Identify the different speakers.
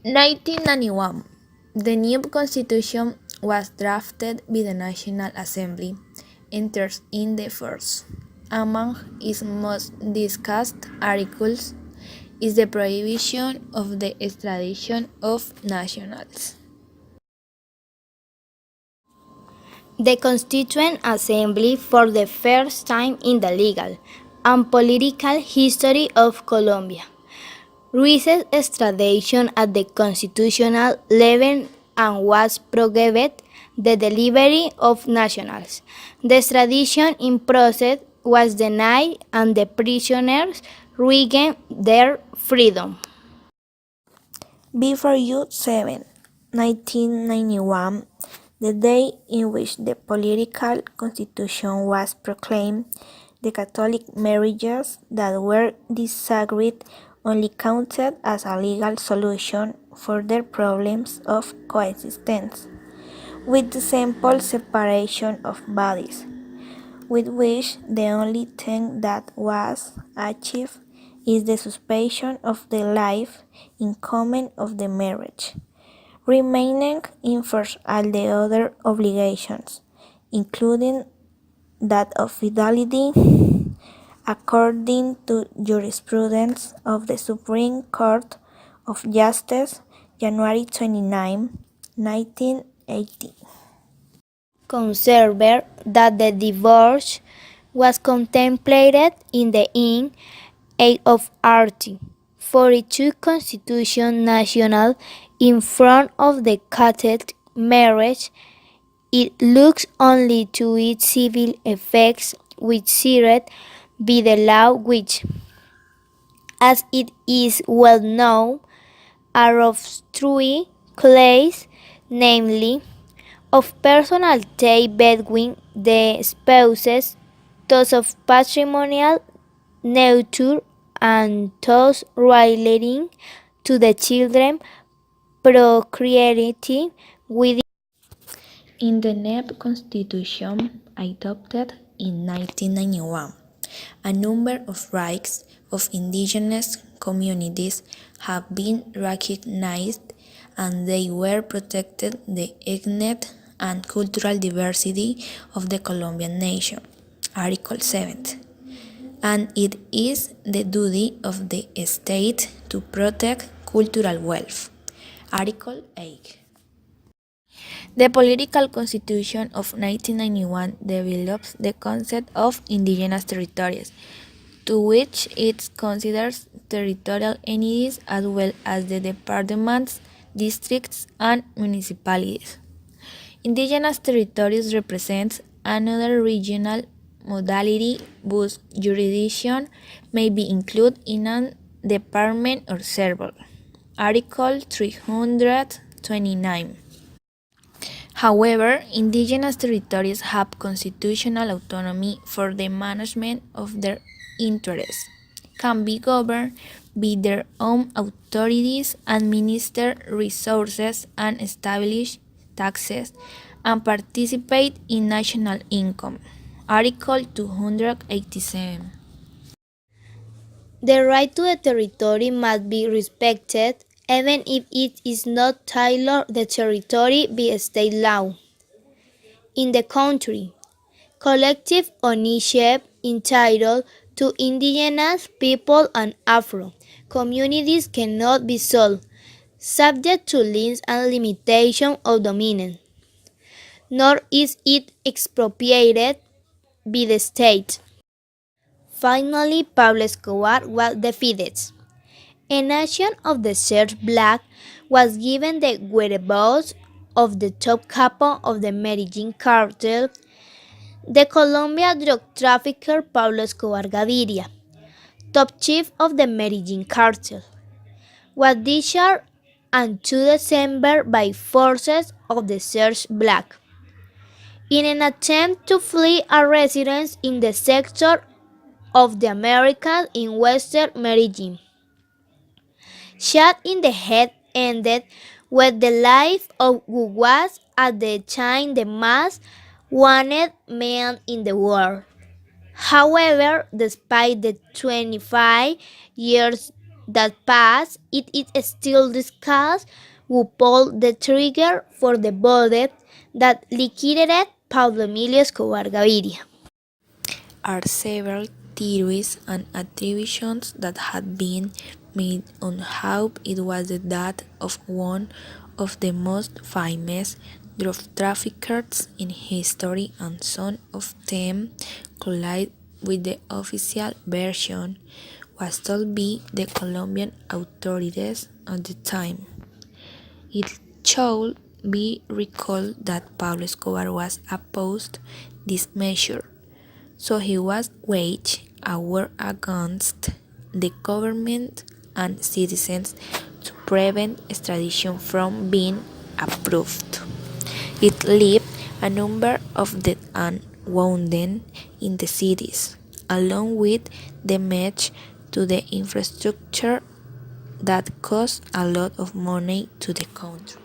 Speaker 1: 1991. The new constitution was drafted by the National Assembly. Enters in the force. Among its most discussed articles is the prohibition of the extradition of nationals.
Speaker 2: The Constituent Assembly, for the first time in the legal and political history of Colombia, raised extradition at the constitutional level and was prohibited the delivery of nationals. The extradition in process was denied and the prisoners regained their freedom.
Speaker 1: Before you 7, 1991, the day in which the political constitution was proclaimed, the Catholic marriages that were disagreed only counted as a legal solution for their problems of coexistence, with the simple separation of bodies, with which the only thing that was achieved is the suspension of the life in common of the marriage, remaining in force all the other obligations, including that of fidelity, according to jurisprudence of the Supreme Court of Justice, January 29, 1980.
Speaker 2: Conservative that the divorce was contemplated in the in 8 of Art. 42 Constitution National in front of the Catholic marriage. It looks only to its civil effects, which seared by the law which, as it is well known, are of three classes, namely, of personal tie between the spouses, those of patrimonial nature, and those relating to the children procreated within.
Speaker 1: In the new constitution adopted in 1991, a number of rights of indigenous communities have been recognized and they were protected the ethnic and cultural diversity of the Colombian nation. Article 7. And it is the duty of the state to protect cultural wealth. Article 8. The political constitution of 1991 develops the concept of indigenous territories, to which it considers territorial entities as well as the departments, districts, and municipalities. Indigenous territories represent another regional modality whose jurisdiction may be included in a department or server. Article 329. However, indigenous territories have constitutional autonomy for the management of their interests, can be governed by their own authorities, administer resources, and establish taxes, and participate in national income. Article 287.
Speaker 2: The right to the territory must be respected even if it is not tailored the territory by state law. In the country, collective ownership entitled to indigenous people and Afro communities cannot be sold, subject to liens and limitation of dominance, nor is it expropriated by the state. Finally, Pablo Escobar was defeated. A nation of the Search Black was given the whereabouts of the top capo of the Medellin cartel, the Colombia drug trafficker Pablo Escobar Gaviria, top chief of the Medellin cartel, was discharged on 2 December by forces of the Search Black in an attempt to flee a residence in the sector of the Americas in western Medellin. Shot in the head ended with the life of who was at the time the most wanted man in the world. However, despite the 25 years that passed, it is still discussed who pulled the trigger for the bullet that liquidated Pablo Emilio Escobar Gaviria.
Speaker 1: Are several theories and attributions that have been made on how it was the death of one of the most famous drug traffickers in history, and some of them collide with the official version was told by the Colombian authorities at the time. It should be recalled that Pablo Escobar was opposed this measure, so he was waged a war against the government and citizens to prevent extradition from being approved. It left a number of dead and wounded in the cities, along with damage to the infrastructure that cost a lot of money to the country.